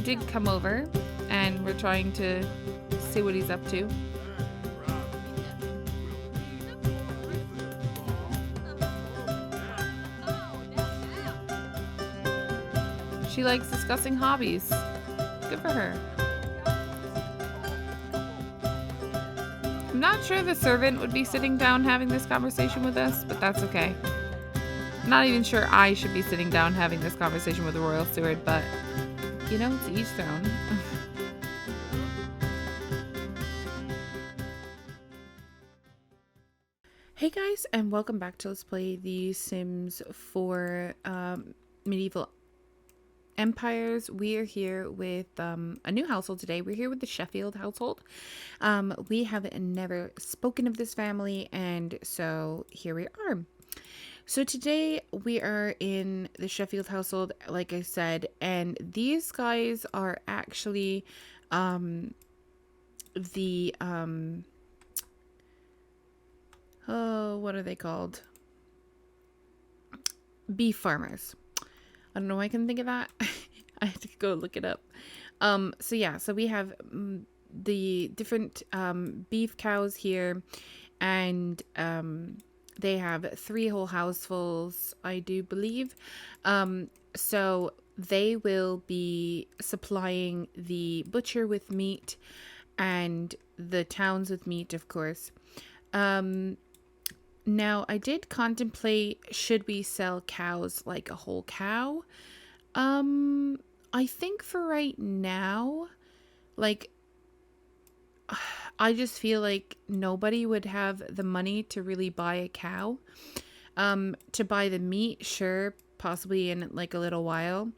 did come over, and we're trying to see what he's up to. She likes discussing hobbies. Good for her. I'm not sure the servant would be sitting down having this conversation with us, but that's okay. I'm not even sure I should be sitting down having this conversation with the royal steward, but, you know, to each their own. Hey guys, and welcome back to Let's Play The Sims 4 Medieval Empires. We are here with a new household today. We're here with the Sheffield household. We have never spoken of this family, and so here we are. So today we are in the Sheffield household, like I said, and these guys are actually what are they called? Beef farmers. I don't know why I can think of that. I had to go look it up. So we have the different beef cows here, and they have 3 whole housefuls, I do believe. So they will be supplying the butcher with meat and the towns with meat, of course. Now, I did contemplate, should we sell cows, like a whole cow? I think for right now, like, I just feel like nobody would have the money to really buy a cow. To buy the meat, sure, possibly in like a little while.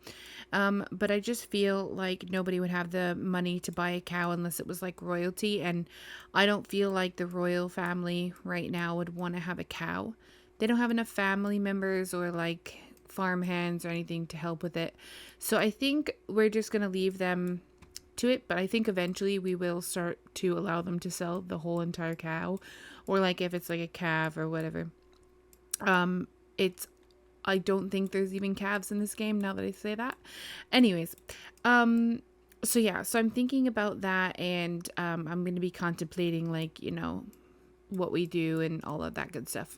But I just feel like nobody would have the money to buy a cow unless it was like royalty. And I don't feel like the royal family right now would want to have a cow. They don't have enough family members or like farm hands or anything to help with it. So I think we're just going to leave them to it. But I think eventually we will start to allow them to sell the whole entire cow, or like if it's like a calf or whatever. I don't think there's even calves in this game, now that I say that. Anyways, so I'm thinking about that, and I'm going to be contemplating, like, you know, what we do and all of that good stuff.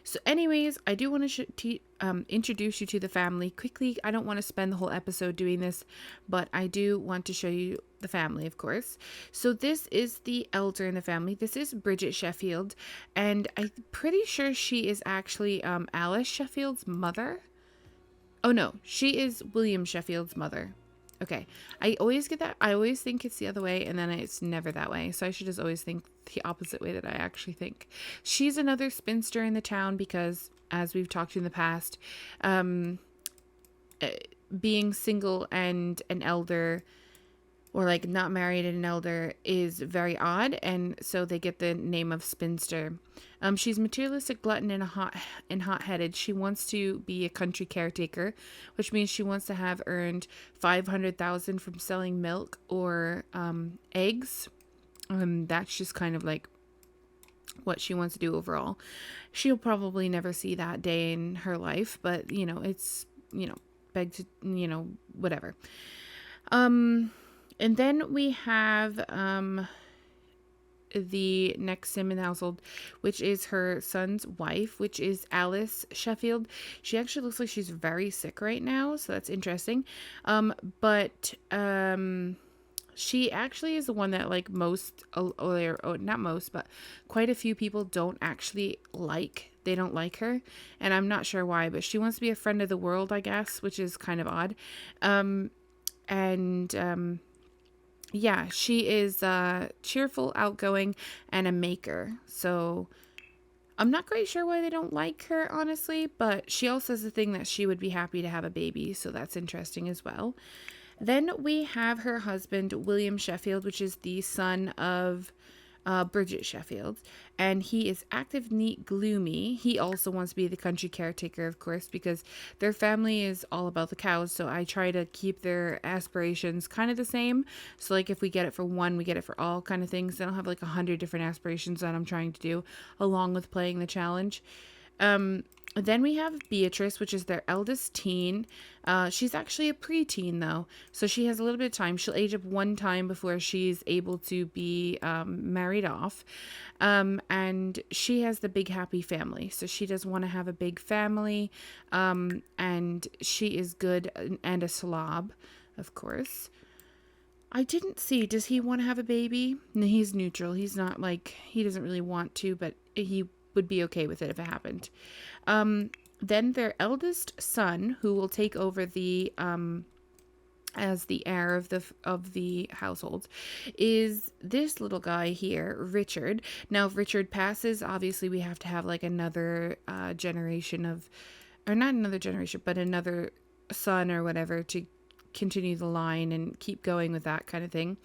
So anyways, I do want to introduce you to the family quickly. I don't want to spend the whole episode doing this, but I do want to show you the family, of course. So this is the elder in the family. This is Bridget Sheffield, and I'm pretty sure she is actually Alice Sheffield's mother. Oh no, she is William Sheffield's mother. Okay, I always get that. I always think it's the other way, and then it's never that way. So I should just always think the opposite way that I actually think. She's another spinster in the town because, as we've talked in the past, being single and an elder, or like not married and an elder, is very odd, and so they get the name of spinster. She's materialistic, glutton, and hot-headed. She wants to be a country caretaker, which means she wants to have earned 500,000 from selling milk or eggs. That's just kind of like what she wants to do overall. She'll probably never see that day in her life, but you know, it's, you know, beg to, you know, whatever. And then we have the next sim in the household, which is her son's wife, which is Alice Sheffield. She actually looks like she's very sick right now, so that's interesting. But she actually is the one that, like, not most, but quite a few people don't actually like. They don't like her, and I'm not sure why, but she wants to be a friend of the world, I guess, which is kind of odd. Yeah, she is cheerful, outgoing, and a maker. So I'm not quite sure why they don't like her, honestly, but she also has the thing that she would be happy to have a baby, so that's interesting as well. Then we have her husband, William Sheffield, which is the son of Bridget Sheffield, and he is active, neat, gloomy. He also wants to be the country caretaker, of course, because their family is all about the cows, so I try to keep their aspirations kind of the same. So like if we get it for one, we get it for all kind of things. I don't have like 100 different aspirations that I'm trying to do along with playing the challenge. Then we have Beatrice, which is their eldest teen. She's actually a preteen, though, so she has a little bit of time. She'll age up one time before she's able to be married off. And she has the big happy family, so she does want to have a big family. And she is good and a slob, of course. I didn't see. Does he want to have a baby? No, he's neutral. He's not like, he doesn't really want to, but he would be okay with it if it happened. Then their eldest son, who will take over the as the heir of the household, is this little guy here, Richard. Now, if Richard passes, obviously we have to have like another generation of, or not another generation, but another son or whatever to continue the line and keep going with that kind of thing.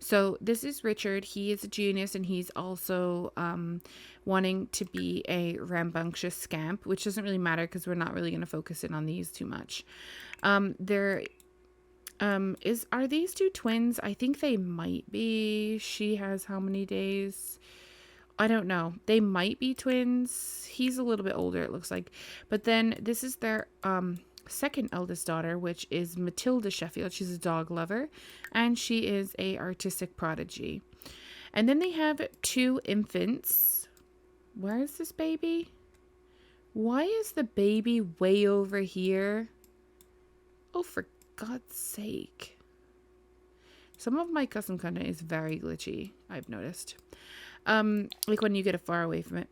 So this is Richard. He is a genius, and he's also wanting to be a rambunctious scamp, which doesn't really matter because we're not really going to focus in on these too much. Are these two twins? I think they might be. She has how many days? I don't know. They might be twins. He's a little bit older, it looks like. But then this is their second eldest daughter, which is Matilda Sheffield. She's a dog lover, and she is a artistic prodigy. And then they have two infants. Where is this baby? Why is the baby way over here? Oh, for God's sake. Some of my custom content is very glitchy, I've noticed. Like when you get far away from it.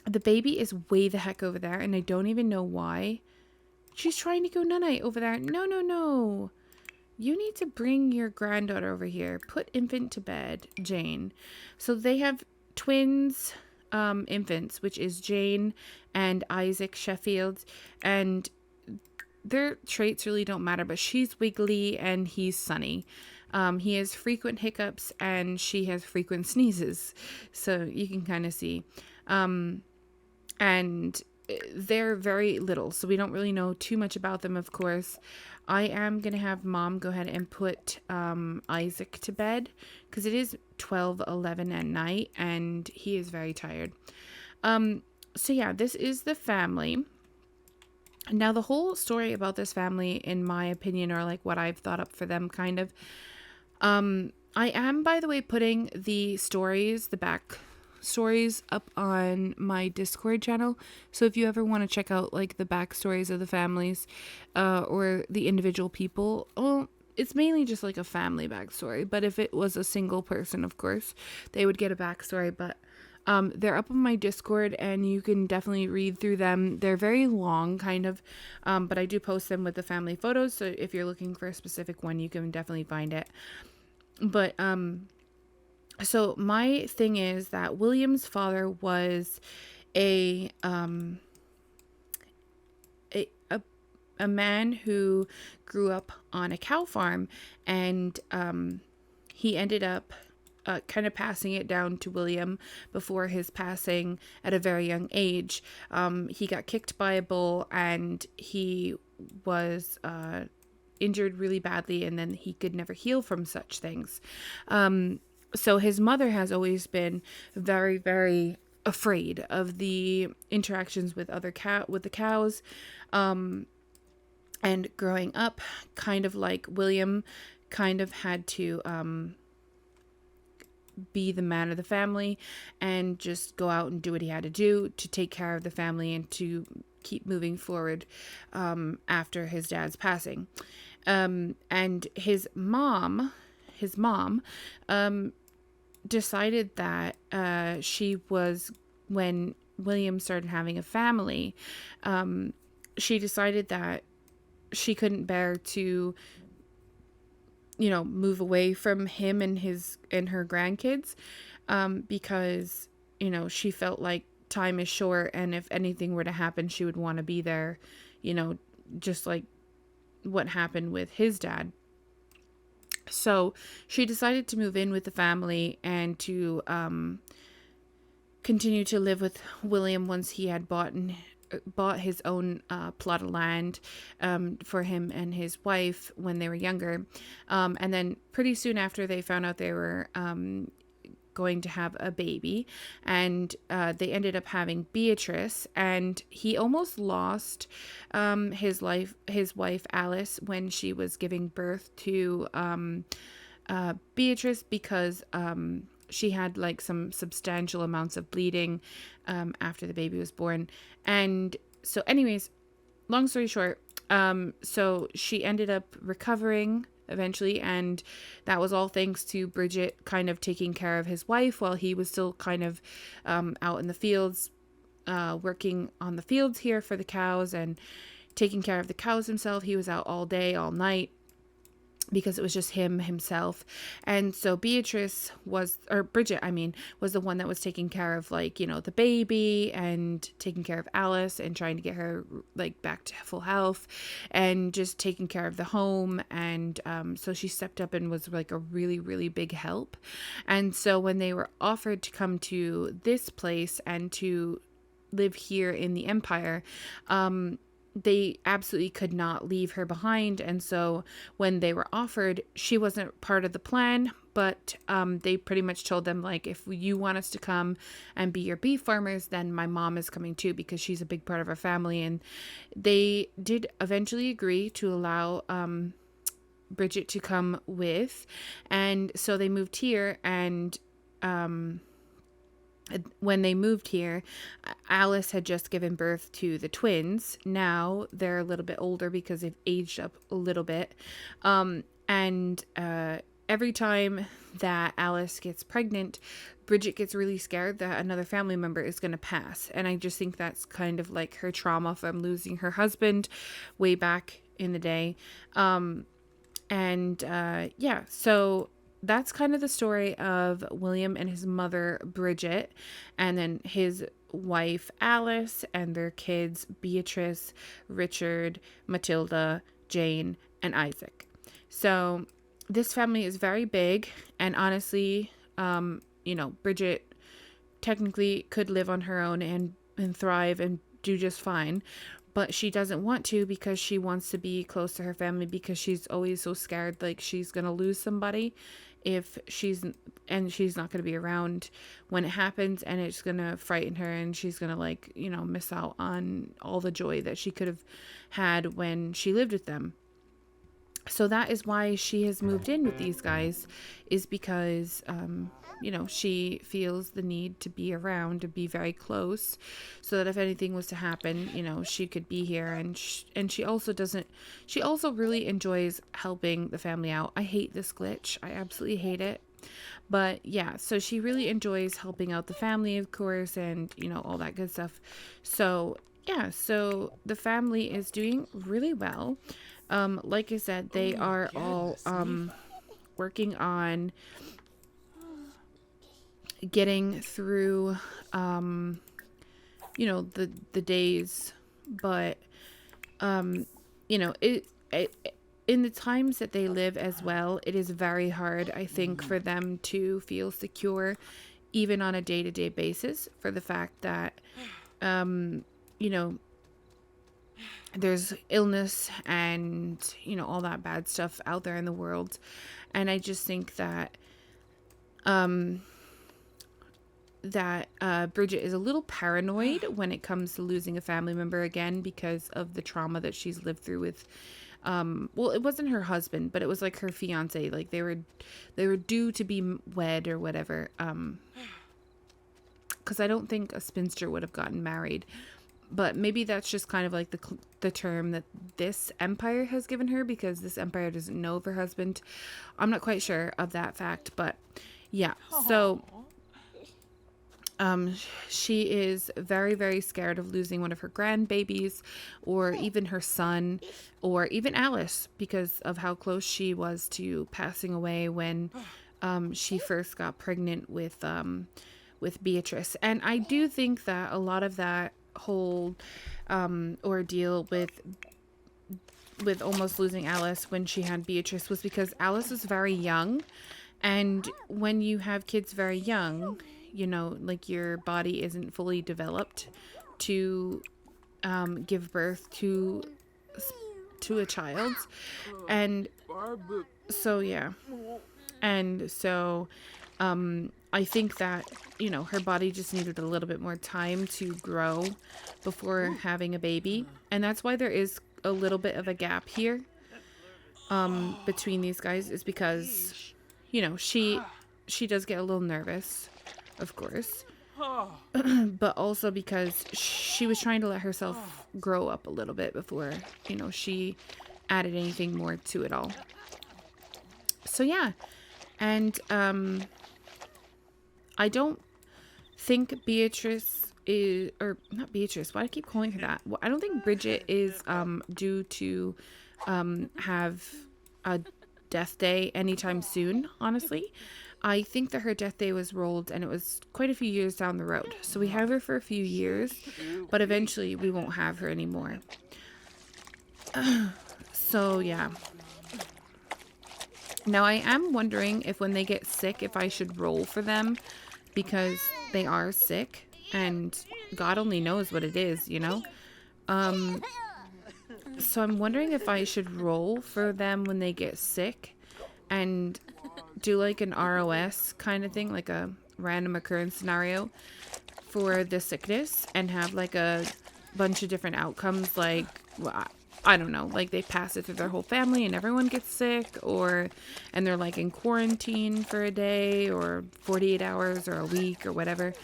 The baby is way the heck over there, and I don't even know why. She's trying to go night-night over there. No, no, no. You need to bring your granddaughter over here. Put infant to bed, Jane. So they have twins, infants, which is Jane and Isaac Sheffield. And their traits really don't matter, but she's wiggly and he's sunny. He has frequent hiccups and she has frequent sneezes. So you can kind of see. And they're very little, so we don't really know too much about them, of course. I am going to have Mom go ahead and put Isaac to bed because it is 12:11 at night and he is very tired. So yeah, this is the family. Now, the whole story about this family, in my opinion, or like what I've thought up for them, kind of. I am, by the way, putting the stories, the back stories up on my Discord channel. So if you ever want to check out like the backstories of the families or the individual people, well, it's mainly just like a family backstory. But if it was a single person, of course, they would get a backstory. But they're up on my Discord and you can definitely read through them. They're very long, kind of, but I do post them with the family photos. So if you're looking for a specific one, you can definitely find it. But so my thing is that William's father was a man who grew up on a cow farm, and he ended up kind of passing it down to William before his passing at a very young age. He got kicked by a bull and he was injured really badly, and then he could never heal from such things. So his mother has always been very, very afraid of the interactions with with the cows. And growing up, kind of like William kind of had to be the man of the family and just go out and do what he had to do to take care of the family and to keep moving forward after his dad's passing. And his mom decided that she was, when William started having a family, she decided that she couldn't bear to, move away from him and her grandkids, because, she felt like time is short, and if anything were to happen, she would want to be there, just like what happened with his dad. So she decided to move in with the family and to continue to live with William once he had bought his own plot of land for him and his wife when they were younger. And then pretty soon after they found out they were going to have a baby, and they ended up having Beatrice, and he almost lost his wife Alice when she was giving birth to Beatrice, because she had like some substantial amounts of bleeding after the baby was born. And so anyways, long story short, so she ended up recovering eventually, and that was all thanks to Bridget kind of taking care of his wife while he was still kind of out in the fields, working on the fields here for the cows and taking care of the cows himself. He was out all day, all night, because it was just himself. And so Bridget, I mean, was the one that was taking care of, like, you know, the baby and taking care of Alice and trying to get her like back to full health and just taking care of the home. And so she stepped up and was like a really, really big help. And so when they were offered to come to this place and to live here in the Empire, they absolutely could not leave her behind. And so when they were offered, she wasn't part of the plan, but they pretty much told them, like, if you want us to come and be your beef farmers, then my mom is coming too, because she's a big part of our family. And they did eventually agree to allow Bridget to come with. And so they moved here, and when they moved here, Alice had just given birth to the twins. Now they're a little bit older because they've aged up a little bit. And every time that Alice gets pregnant, Bridget gets really scared that another family member is going to pass. And I just think that's kind of like her trauma from losing her husband way back in the day. Yeah, so that's kind of the story of William and his mother, Bridget, and then his wife, Alice, and their kids, Beatrice, Richard, Matilda, Jane, and Isaac. So this family is very big, and honestly, you know, Bridget technically could live on her own and thrive and do just fine. But she doesn't want to, because she wants to be close to her family, because she's always so scared like she's going to lose somebody if she's not going to be around when it happens, and it's going to frighten her, and she's going to, like, you know, miss out on all the joy that she could have had when she lived with them. So that is why she has moved in with these guys, is because, you know, she feels the need to be around, to be very close, so that if anything was to happen, you know, she could be here. And she also really enjoys helping the family out. I hate this glitch. I absolutely hate it. But yeah, so she really enjoys helping out the family, of course, and, you know, all that good stuff. So yeah, so the family is doing really well. Like I said, they are all working on getting through, you know, the days, but you know, it in the times that they live as well, it is very hard, I think, for them to feel secure, even on a day-to-day basis, for the fact that you know, there's illness and, you know, all that bad stuff out there in the world. And I just think that Bridget is a little paranoid when it comes to losing a family member again, because of the trauma that she's lived through with well, it wasn't her husband, but it was like her fiance. Like they were due to be wed or whatever, because I don't think a spinster would have gotten married. But maybe that's just kind of like the term that this empire has given her, because this empire doesn't know of her husband. I'm not quite sure of that fact, but yeah. So she is very, very scared of losing one of her grandbabies, or even her son, or even Alice, because of how close she was to passing away when she first got pregnant with Beatrice. And I do think that a lot of that whole ordeal with almost losing Alice when she had Beatrice was because Alice was very young, and when you have kids very young, you know, like, your body isn't fully developed to give birth to a child. And so yeah, And so I think that, you know, her body just needed a little bit more time to grow before having a baby. And that's why there is a little bit of a gap here between these guys, is because, you know, she does get a little nervous, of course. But also because she was trying to let herself grow up a little bit before, you know, she added anything more to it all. So yeah. And I don't think Beatrice is, or not Beatrice, why do I keep calling her that? Well, I don't think Bridget is due to have a death day anytime soon, honestly. I think that her death day was rolled and it was quite a few years down the road. So we have her for a few years, but eventually we won't have her anymore. So yeah. Now I am wondering if when they get sick, if I should roll for them, because they are sick and God only knows what it is, you know? So I'm wondering if I should roll for them when they get sick and do like an ROS kind of thing, like a random occurrence scenario for the sickness, and have like a bunch of different outcomes, like, well, I don't know, like they pass it through their whole family and everyone gets sick, and they're like in quarantine for a day or 48 hours or a week or whatever.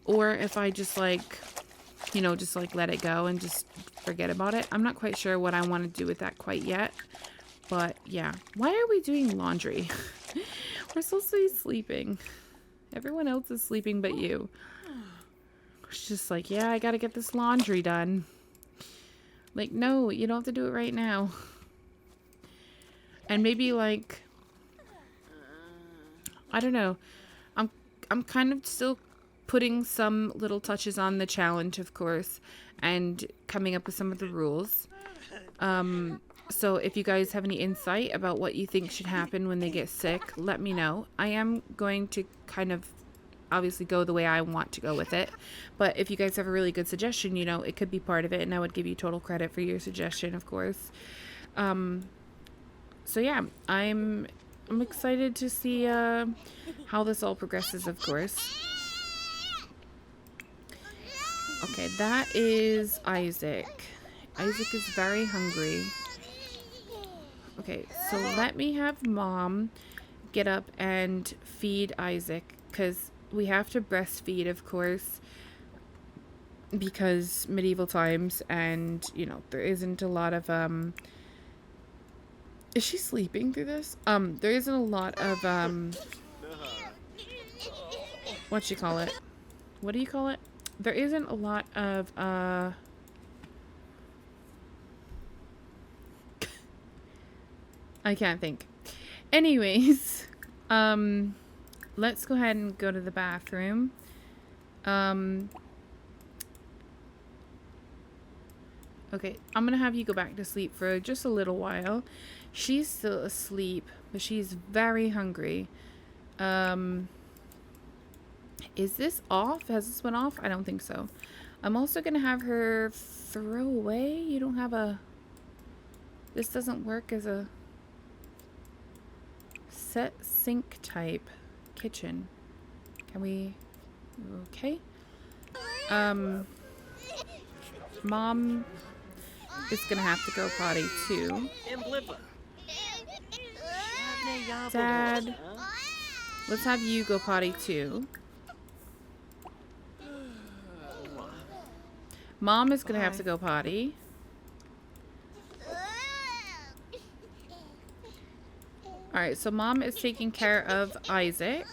Or if I just like, you know, just like let it go and just forget about it. I'm not quite sure what I want to do with that quite yet. But yeah, why are we doing laundry? We're supposed to be sleeping. Everyone else is sleeping but you. It's just like, yeah, I gotta get this laundry done. Like, no, you don't have to do it right now. And maybe like, I don't know. I'm kind of still putting some little touches on the challenge, of course, and coming up with some of the rules. So if you guys have any insight about what you think should happen when they get sick, let me know. I am going to kind of obviously go the way I want to go with it. But if you guys have a really good suggestion, you know, it could be part of it, and I would give you total credit for your suggestion, of course. So yeah, I'm excited to see how this all progresses, of course. Okay, that is Isaac. Isaac is very hungry. Okay, so let me have Mom get up and feed Isaac, because we have to breastfeed, of course, because medieval times, and, you know, there isn't a lot of, is she sleeping through this? There isn't a lot of, what you call it? What do you call it? There isn't a lot of, I can't think. Anyways, let's go ahead and go to the bathroom. Okay, I'm gonna have you go back to sleep for just a little while. She's still asleep, but she's very hungry. Is this off? Has this one off? I don't think so. I'm also gonna have her throw away. You don't have a... This doesn't work as a set sink type kitchen. Can we... Okay. Mom is gonna have to go potty too. Dad, let's have you go potty too. Mom is gonna have to go potty. Alright, so Mom is taking care of Isaac.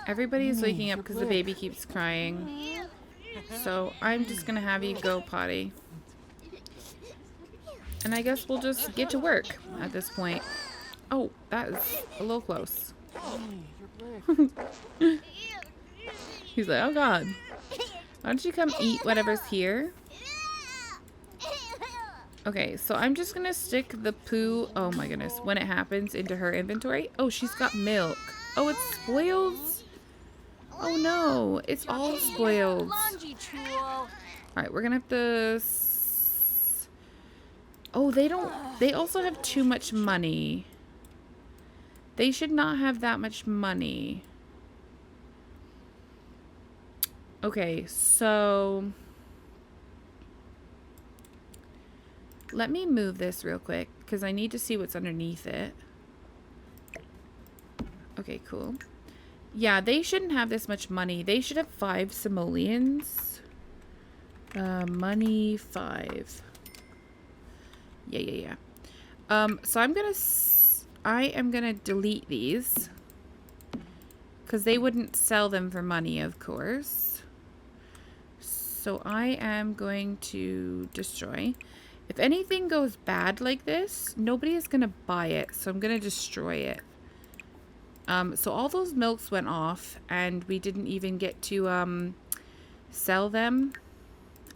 Everybody is waking up because the baby keeps crying. So I'm just gonna have you go potty. And I guess we'll just get to work at this point. Oh, that is a little close. He's like, oh God. Why don't you come eat whatever's here? Okay, so I'm just gonna stick the poo, oh my goodness, when it happens, into her inventory. Oh, she's got milk. Oh, it's spoiled? Oh no, it's all spoiled. Alright, we're gonna have to... Oh, they also have too much money. They should not have that much money. Okay, so let me move this real quick because I need to see what's underneath it. Okay, cool. Yeah, they shouldn't have this much money. They should have 5 simoleons. Money 5. Yeah. So I am gonna delete these because they wouldn't sell them for money, of course. So I am going to destroy. If anything goes bad like this, nobody is gonna buy it, so I'm gonna destroy it. So all those milks went off, and we didn't even get to sell them.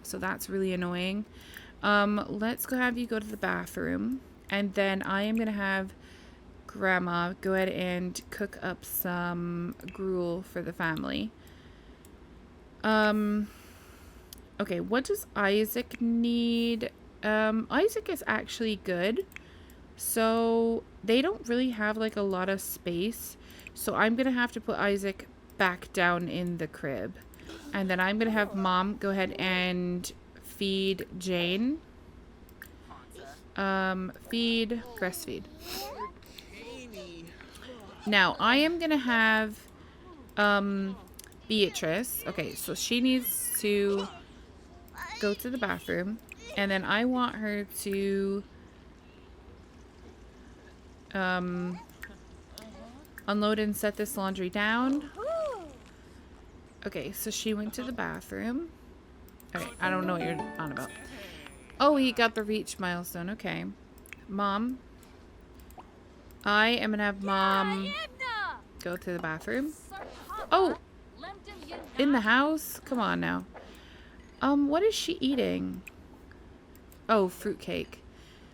So that's really annoying. Let's have you go to the bathroom, and then I am gonna have Grandma go ahead and cook up some gruel for the family. Okay, what does Isaac need? Isaac is actually good. So they don't really have like a lot of space. So I'm going to have to put Isaac back down in the crib. And then I'm going to have Mom go ahead and feed Jane. Breastfeed. Now I am going to have Beatrice. Okay, so she needs to go to the bathroom. And then I want her to unload and set this laundry down. Okay, so she went to the bathroom. Okay, I don't know what you're on about. Oh, he got the reach milestone. Okay. Mom. I am gonna have Mom go to the bathroom. Oh! In the house? Come on now. What is she eating? Oh, fruitcake.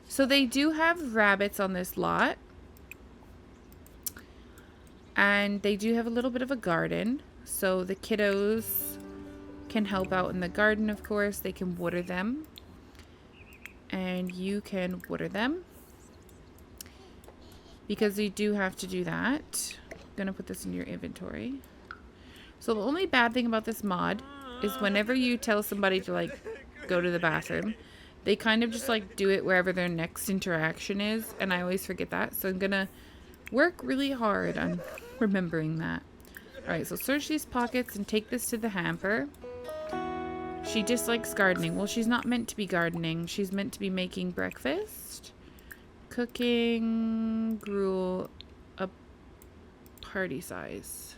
So they do have rabbits on this lot. And they do have a little bit of a garden. So the kiddos can help out in the garden, of course. They can water them. And you can water them. Because you do have to do that. I'm going to put this in your inventory. So the only bad thing about this mod is whenever you tell somebody to, like, go to the bathroom, they kind of just, like, do it wherever their next interaction is. And I always forget that. So I'm going to work really hard on remembering that. Alright, so search these pockets and take this to the hamper. She dislikes gardening. Well, she's not meant to be gardening. She's meant to be making breakfast. Cooking gruel a party size.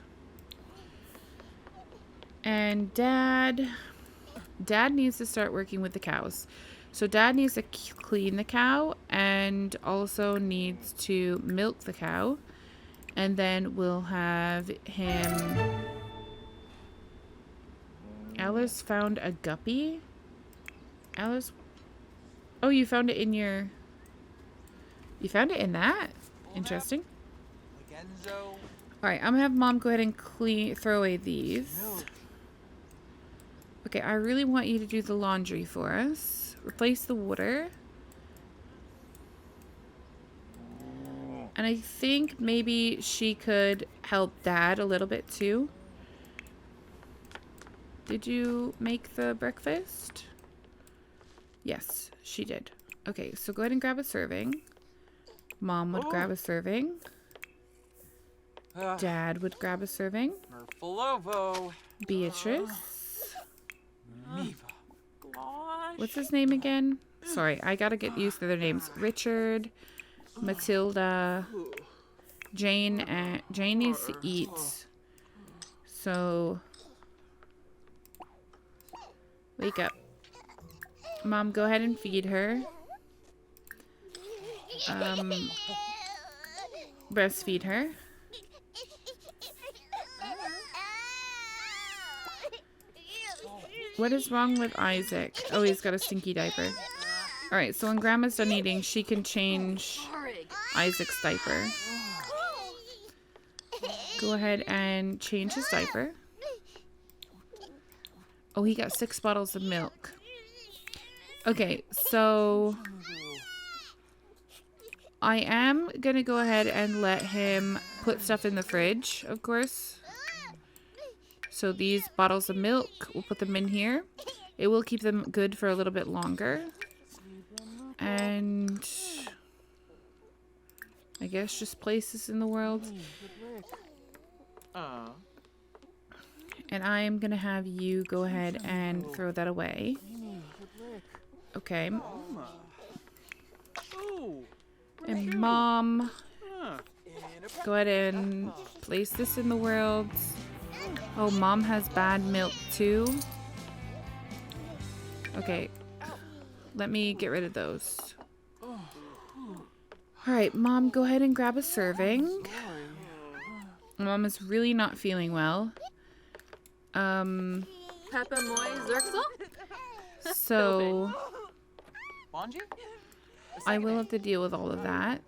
And Dad needs to start working with the cows. So Dad needs to clean the cow and also needs to milk the cow. And then we'll have him... Alice found a guppy? Alice... Oh, you found it in your... You found it in that? Interesting. Alright, I'm gonna have Mom go ahead and throw away these. Okay, I really want you to do the laundry for us. Replace the water. And I think maybe she could help Dad a little bit too. Did you make the breakfast? Yes, she did. Okay, so go ahead and grab a serving. Mom would grab a serving. Dad would grab a serving. Beatrice. What's his name again? Sorry, I gotta get used to their names. Richard, Matilda, Jane, and Jane needs to eat. So, wake up. Mom, go ahead and feed her. Breastfeed her. What is wrong with Isaac? Oh, he's got a stinky diaper. Alright, so when Grandma's done eating, she can change Isaac's diaper. Go ahead and change his diaper. Oh, he got 6 bottles of milk. Okay, so... I am gonna go ahead and let him put stuff in the fridge, of course. So these bottles of milk, we'll put them in here. It will keep them good for a little bit longer. And I guess just place this in the world. And I am gonna have you go ahead and throw that away. Okay. And Mom, go ahead and place this in the world. Oh, Mom has bad milk too. Okay. Let me get rid of those. Alright, Mom, go ahead and grab a serving. Mom is really not feeling well. So I will have to deal with all of that.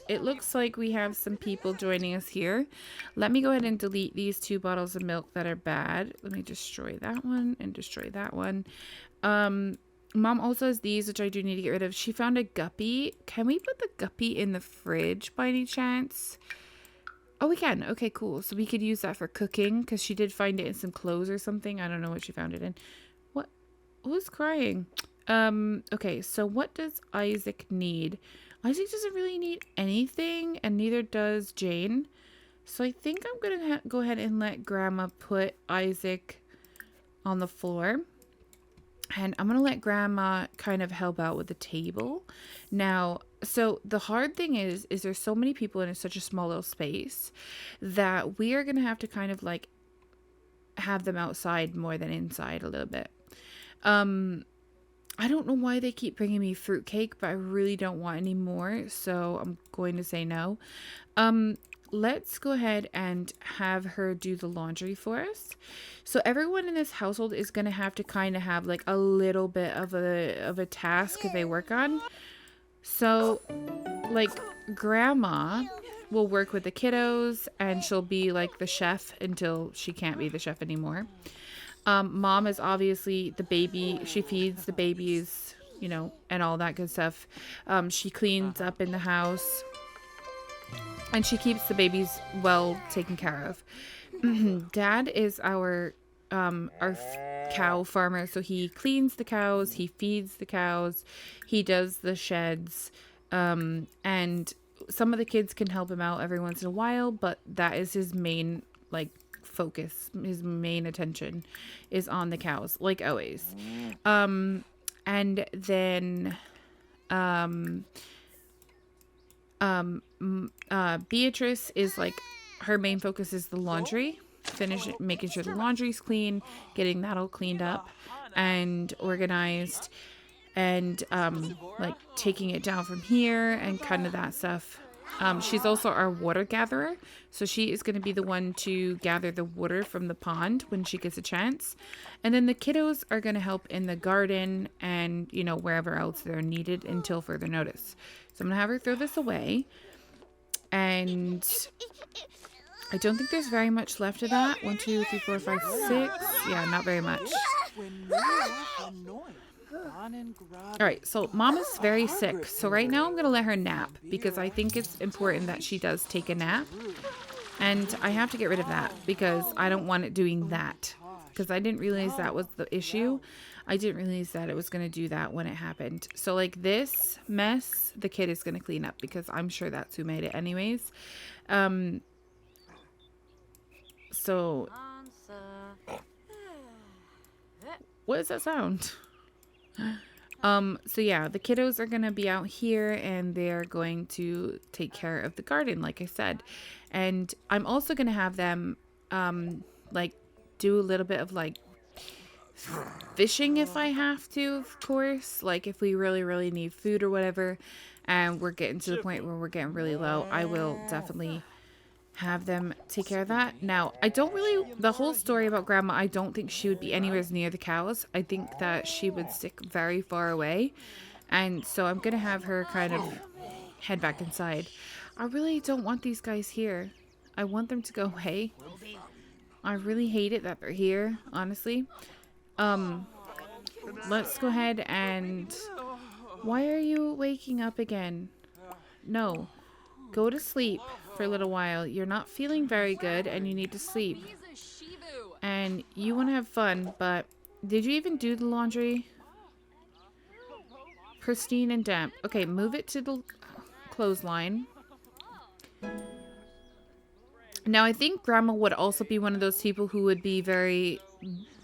It looks like we have some people joining us here. Let me go ahead and delete these 2 bottles of milk that are bad. Let me destroy that one and destroy that one. Mom also has these, which I do need to get rid of. She found a guppy. Can we put the guppy in the fridge by any chance? Oh, we can. Okay, cool. So we could use that for cooking because she did find it in some clothes or something. I don't know what she found it in. What? Who's crying? Okay, so what does Isaac need? Isaac doesn't really need anything, and neither does Jane. So I think I'm going to go ahead and let Grandma put Isaac on the floor. And I'm going to let Grandma kind of help out with the table. Now, so the hard thing is there's so many people in such a small little space that we are going to have to kind of like have them outside more than inside a little bit. I don't know why they keep bringing me fruitcake, but I really don't want any more. So I'm going to say no. Let's go ahead and have her do the laundry for us. So everyone in this household is going to have to kind of have like a little bit of a task they work on. So like Grandma will work with the kiddos and she'll be like the chef until she can't be the chef anymore. Mom is obviously the baby. She feeds the babies, you know, and all that good stuff. She cleans up in the house. And she keeps the babies well taken care of. Dad is our cow farmer, so he cleans the cows, he feeds the cows, he does the sheds, and some of the kids can help him out every once in a while, but that is his main like focus. His main attention is on the cows, like always. And then Beatrice is like, her main focus is the laundry, making sure the laundry's clean, getting that all cleaned up and organized, and like taking it down from here and kind of that stuff. She's also our water gatherer, so she is going to be the one to gather the water from the pond when she gets a chance. And then the kiddos are going to help in the garden and, you know, wherever else they're needed until further notice. So I'm going to have her throw this away. And I don't think there's very much left of that. 1, 2, 3, 4, 5, 6. Yeah, not very much. Alright, so Mom is very sick. So right now I'm going to let her nap because I think it's important that she does take a nap. And I have to get rid of that because I don't want it doing that. Because I didn't realize that was the issue. I didn't realize that it was going to do that when it happened. So like this mess, the kid is going to clean up because I'm sure that's who made it anyways. So what does that sound? So yeah, the kiddos are going to be out here and they're going to take care of the garden, like I said. And I'm also going to have them, like do a little bit of like fishing if I have to, of course, like if we really need food or whatever and we're getting to the point where we're getting really low, I will definitely have them take care of that. Now, I don't really, the whole story about Grandma, I don't think she would be anywhere near the cows. I think that she would stick very far away, and so I'm gonna have her kind of head back inside. I really don't want these guys here. I want them to go away. I really hate it that they're here, honestly. Let's go ahead and... Why are you waking up again? No. Go to sleep for a little while. You're not feeling very good and you need to sleep. And you want to have fun, but did you even do the laundry? Pristine and damp. Okay, move it to the clothesline. Now, I think Grandma would also be one of those people who would be very,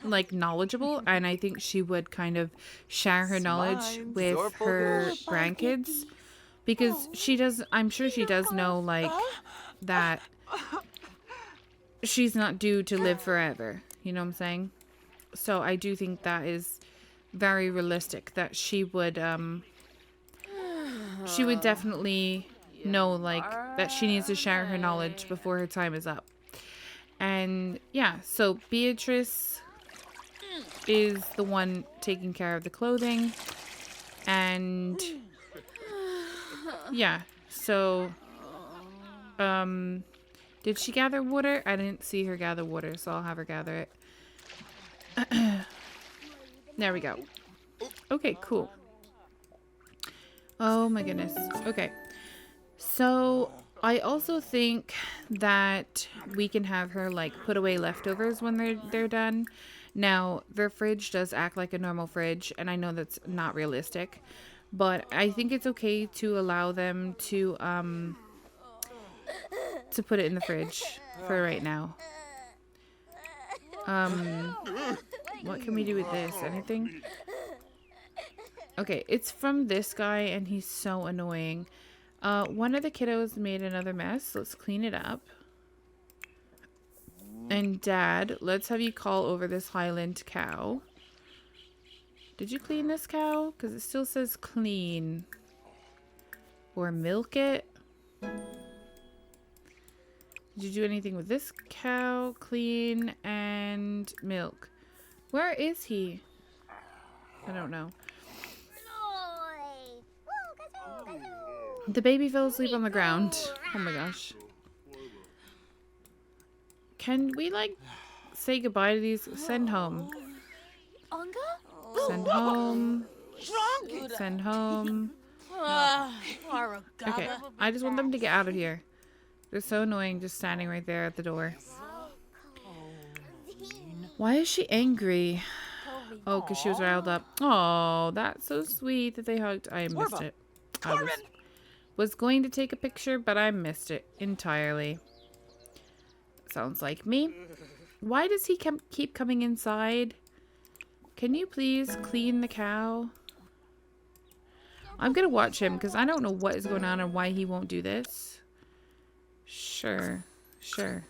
like, knowledgeable. And I think she would kind of share her knowledge with her grandkids. Because she does, I'm sure she does know, like, that she's not due to live forever. You know what I'm saying? So I do think that is very realistic. That she would definitely know, like, that she needs to share her knowledge before her time is up. And yeah, so Beatrice is the one taking care of the clothing. And yeah, so did she gather water? I didn't see her gather water, so I'll have her gather it. There we go. Okay, cool. Oh my goodness. Okay. So I also think that we can have her, like, put away leftovers when they're done. Now, their fridge does act like a normal fridge, and I know that's not realistic, but I think it's okay to allow them to put it in the fridge for right now. What can we do with this? Anything? Okay, it's from this guy, and he's so annoying. One of the kiddos made another mess. Let's clean it up. And Dad, let's have you call over this Highland cow. Did you clean this cow? Because it still says clean. Or milk it. Did you do anything with this cow? Clean and milk. Where is he? I don't know. The baby fell asleep on the ground. Oh my gosh. Can we, like, say goodbye to these? Send home. Send home. Send home. Okay, I just want them to get out of here. They're so annoying just standing right there at the door. Why is she angry? Oh, because she was riled up. Oh, that's so sweet that they hugged. I missed it. I was going to take a picture, but I missed it entirely. Sounds like me. Why does he keep coming inside? Can you please clean the cow? I'm going to watch him because I don't know what is going on and why he won't do this. Sure. Sure.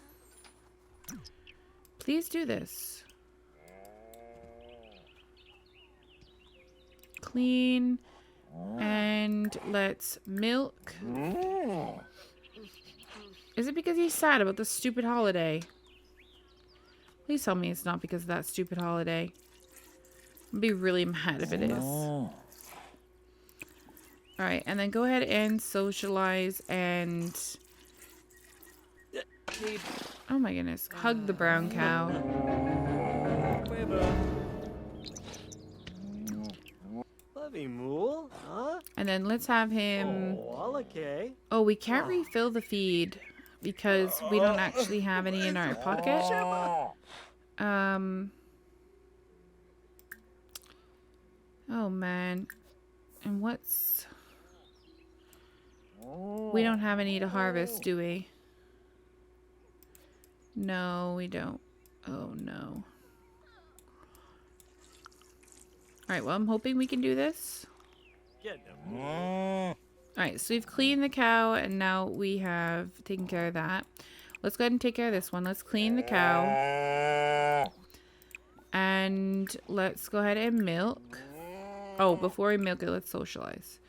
Please do this. Clean. And let's milk. Is it because he's sad about the stupid holiday? Please tell me it's not because of that stupid holiday. I'd be really mad if it is. Alright, and then go ahead and socialize and... Oh my goodness. Hug the brown cow. And then let's have him... Oh, we can't refill the feed because we don't actually have any in our pocket. Oh man. And what's... We don't have any to harvest, do we? No, we don't. Oh no. Alright, well, I'm hoping we can do this. Alright, so we've cleaned the cow, and now we have taken care of that. Let's go ahead and take care of this one. Let's clean the cow. And let's go ahead and milk. Oh, before we milk it, let's socialize.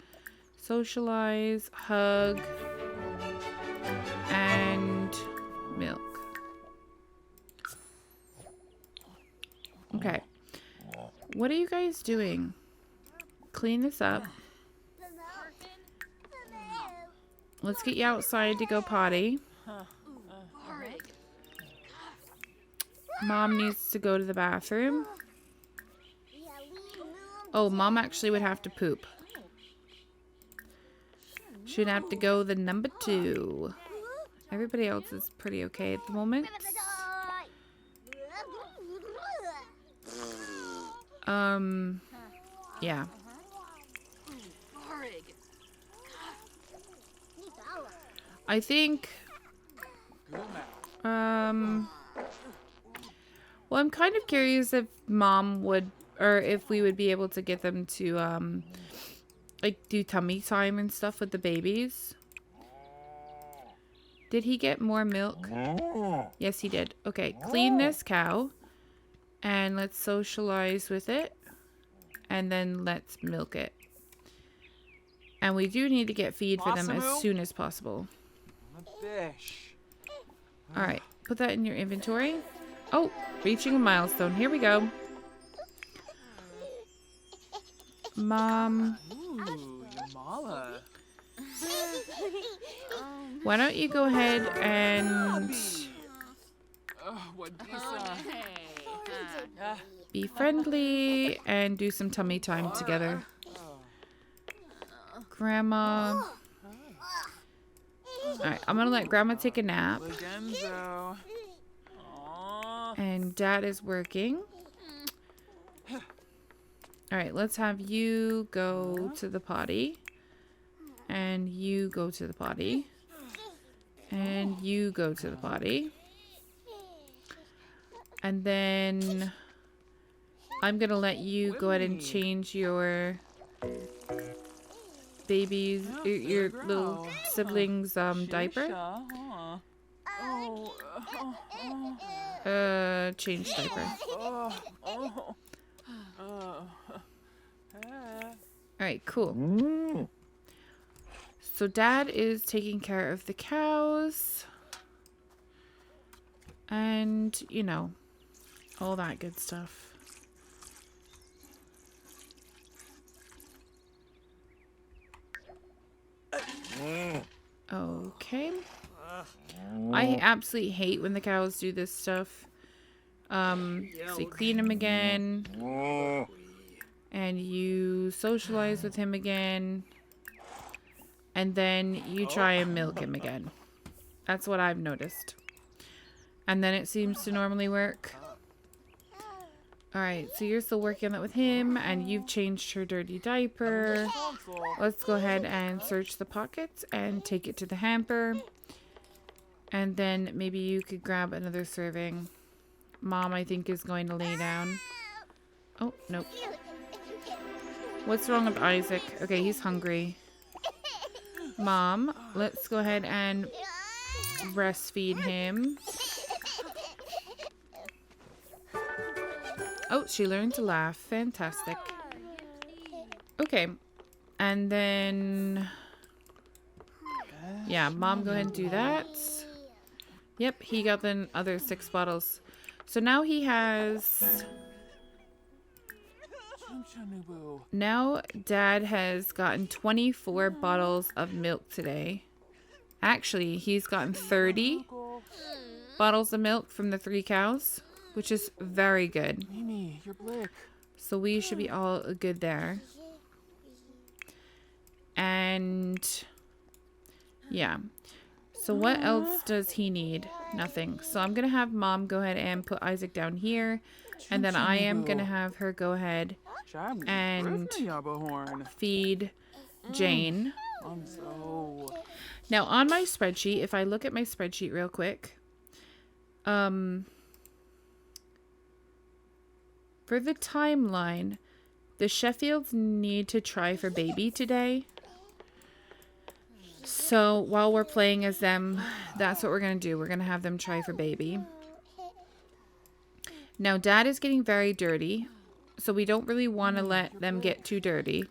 Socialize, hug, and milk. Okay. What are you guys doing? Clean this up. Let's get you outside to go potty. Mom needs to go to the bathroom. Oh, Mom actually would have to poop. Should have to go the number 2. Everybody else is pretty okay at the moment. Yeah. I think, well, I'm kind of curious if Mom would, or if we would be able to get them to, like, do tummy time and stuff with the babies. Did he get more milk? Yes, he did. Okay, clean this cow. And let's socialize with it. And then let's milk it. And we do need to get feed for them as soon as possible. Alright, put that in your inventory. Oh, reaching a milestone. Here we go. Mom. Why don't you go ahead and be friendly and do some tummy time together. Grandma. Alright, I'm gonna let Grandma take a nap. And Dad is working. Alright, let's have you go to the potty. And you go to the potty. And you go to the potty. And then I'm gonna let you go ahead and change your baby's, your little sibling's diaper. Change diaper. Alright, cool. So Dad is taking care of the cows. And, you know, all that good stuff. Okay. I absolutely hate when the cows do this stuff. So you clean him again. And you socialize with him again. And then you try and milk him again. That's what I've noticed. And then it seems to normally work. Alright, so you're still working on that with him, and you've changed her dirty diaper. Let's go ahead and search the pockets and take it to the hamper. And then maybe you could grab another serving. Mom, I think, is going to lay down. Oh, nope. What's wrong with Isaac? Okay, he's hungry. Mom, let's go ahead and breastfeed him. Oh, she learned to laugh. Fantastic. Okay. And then... yeah, Mom, go ahead and do that. Yep, he got the other 6 bottles. So now he has... now Dad has gotten 24 bottles of milk today. Actually, he's gotten 30 bottles of milk from the 3 cows, which is very good. So we should be all good there. And yeah. So what else does he need? Nothing. So I'm going to have Mom go ahead and put Isaac down here. And then I am going to have her go ahead and feed Jane. Now on my spreadsheet, if I look at my spreadsheet real quick, for the timeline, the Sheffields need to try for baby today. So while we're playing as them, that's what we're going to do. We're going to have them try for baby. Now Dad is getting very dirty, so we don't really want to let them get too dirty.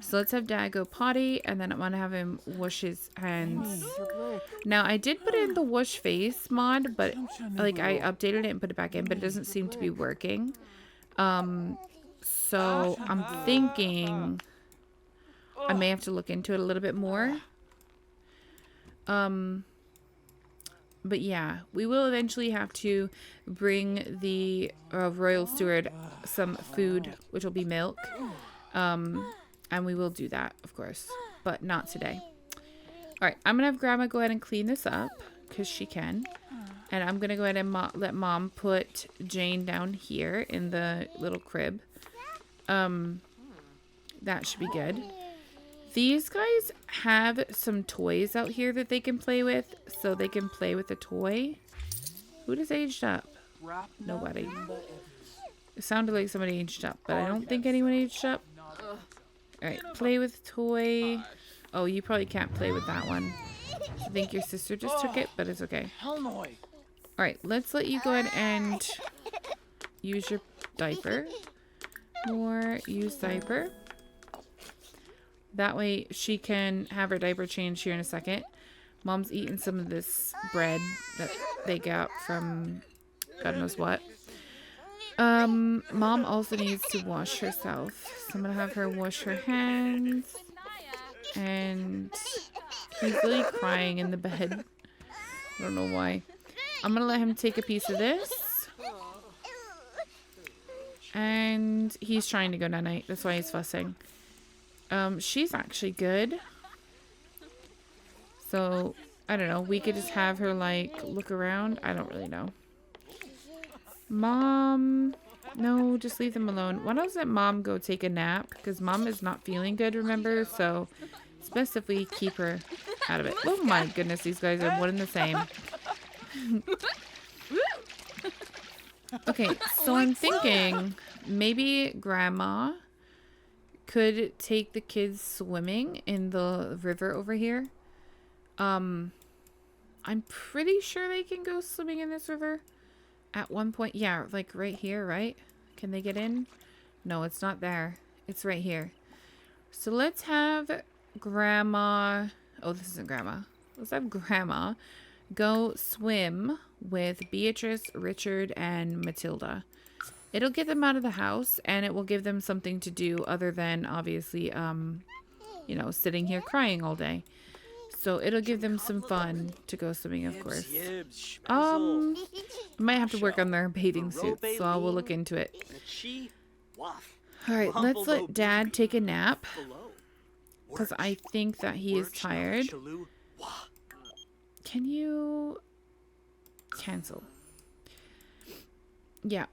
So let's have Dad go potty, and then I want to have him wash his hands. Now I did put in the wash face mod, but like I updated it and put it back in, but it doesn't seem to be working. So I'm thinking I may have to look into it a little bit more. But yeah, we will eventually have to bring the royal steward some food, which will be milk. And we will do that, of course, but not today. All right, I'm going to have Grandma go ahead and clean this up because she can. And I'm going to go ahead and let Mom put Jane down here in the little crib. That should be good. These guys have some toys out here that they can play with. So they can play with a toy. Who just aged up? Nobody. It sounded like somebody aged up, but I don't think anyone aged up. Alright, play with toy. Oh, you probably can't play with that one. I think your sister just took it, but it's okay. Alright, let's let you go ahead and use your diaper. More, use diaper. That way she can have her diaper changed here in a second. Mom's eating some of this bread that they got from God knows what. Mom also needs to wash herself. So I'm going to have her wash her hands. And he's really crying in the bed. I don't know why. I'm going to let him take a piece of this. And he's trying to go night-night. That's why he's fussing. She's actually good. So, I don't know. We could just have her, like, look around. I don't really know. Mom. No, just leave them alone. Why don't let Mom go take a nap? Because Mom is not feeling good, remember? So, it's best if we keep her out of it. Oh my goodness, these guys are one and the same. Okay, so I'm thinking maybe Grandma could take the kids swimming in the river over here. I'm pretty sure they can go swimming in this river at one point. Yeah, like right here, right? Can they get in? No, it's not there. It's right here. So let's have Grandma. Oh, this isn't Grandma. Let's have Grandma go swim with Beatrice, Richard, and Matilda. It'll get them out of the house, and it will give them something to do other than, obviously, you know, sitting here crying all day. So it'll give them some fun to go swimming, of course. Might have to work on their bathing suits, so I will look into it. Alright, let's let Dad take a nap. Because I think that he is tired. Can you cancel? Yeah.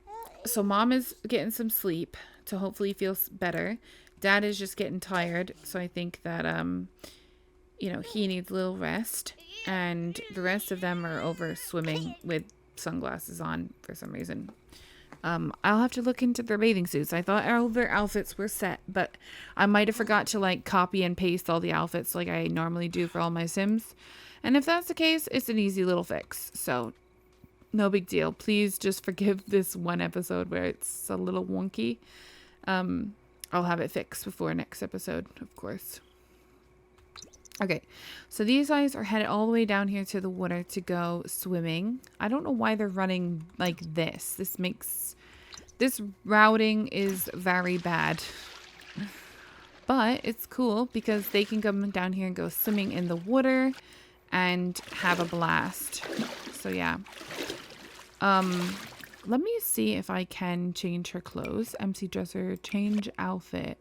So Mom is getting some sleep to hopefully feel better. Dad is just getting tired. So I think that, you know, he needs a little rest. And the rest of them are over swimming with sunglasses on for some reason. I'll have to look into their bathing suits. I thought all their outfits were set, but I might have forgot to like copy and paste all the outfits like I normally do for all my Sims. And if that's the case, it's an easy little fix. So no big deal. Please just forgive this one episode where it's a little wonky. I'll have it fixed before next episode, of course. Okay, so these guys are headed all the way down here to the water to go swimming. I don't know why they're running like this. This routing is very bad. But it's cool because they can come down here and go swimming in the water and have a blast. So yeah. Let me see if I can change her clothes. MC dresser, change outfit.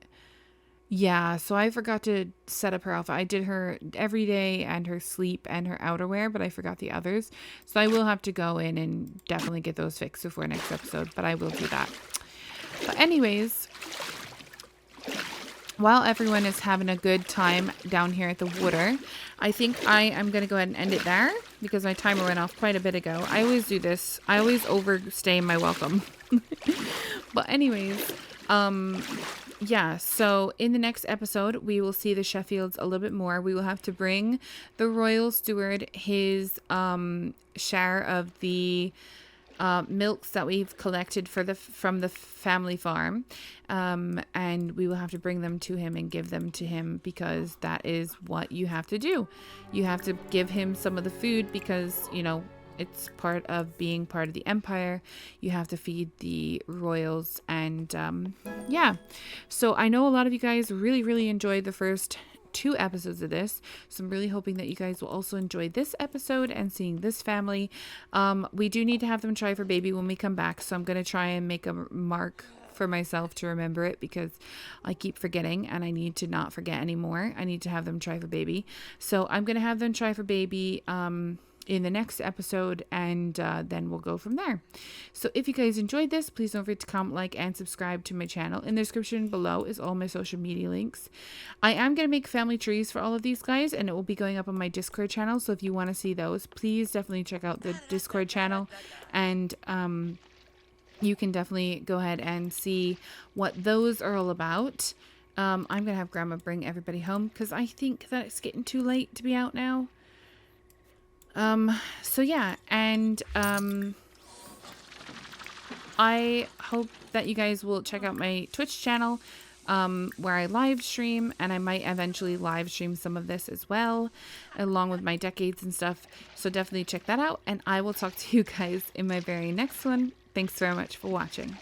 Yeah, so I forgot to set up her outfit. I did her every day and her sleep and her outerwear, but I forgot the others. So I will have to go in and definitely get those fixed before next episode, but I will do that. But anyways, while everyone is having a good time down here at the water, I think I am going to go ahead and end it there because my timer went off quite a bit ago. I always do this. I always overstay my welcome. But anyways, yeah, so in the next episode, we will see the Sheffields a little bit more. We will have to bring the royal steward his share of the milks that we've collected from the family farm, and we will have to bring them to him and give them to him because that is what you have to do. You have to give him some of the food because, you know, it's part of being part of the empire. You have to feed the royals and yeah. So I know a lot of you guys really enjoyed the first 2 episodes of this, so I'm really hoping that you guys will also enjoy this episode and seeing this family. We do need to have them try for baby when we come back, so I'm going to try and make a mark for myself to remember it, because I keep forgetting and I need to not forget anymore. I need to have them try for baby. So I'm going to have them try for baby in the next episode, and then we'll go from there. So if you guys enjoyed this, please don't forget to comment, like, and subscribe to my channel. In the description below is all my social media links. I am going to make family trees for all of these guys, and it will be going up on my Discord channel. So if you want to see those, please definitely check out the Discord channel, and you can definitely go ahead and see what those are all about. I'm going to have Grandma bring everybody home, because I think that it's getting too late to be out now. So yeah, and I hope that you guys will check out my Twitch channel, where I live stream, and I might eventually live stream some of this as well, along with my decades and stuff. So definitely check that out, and I will talk to you guys in my very next one. Thanks very much for watching.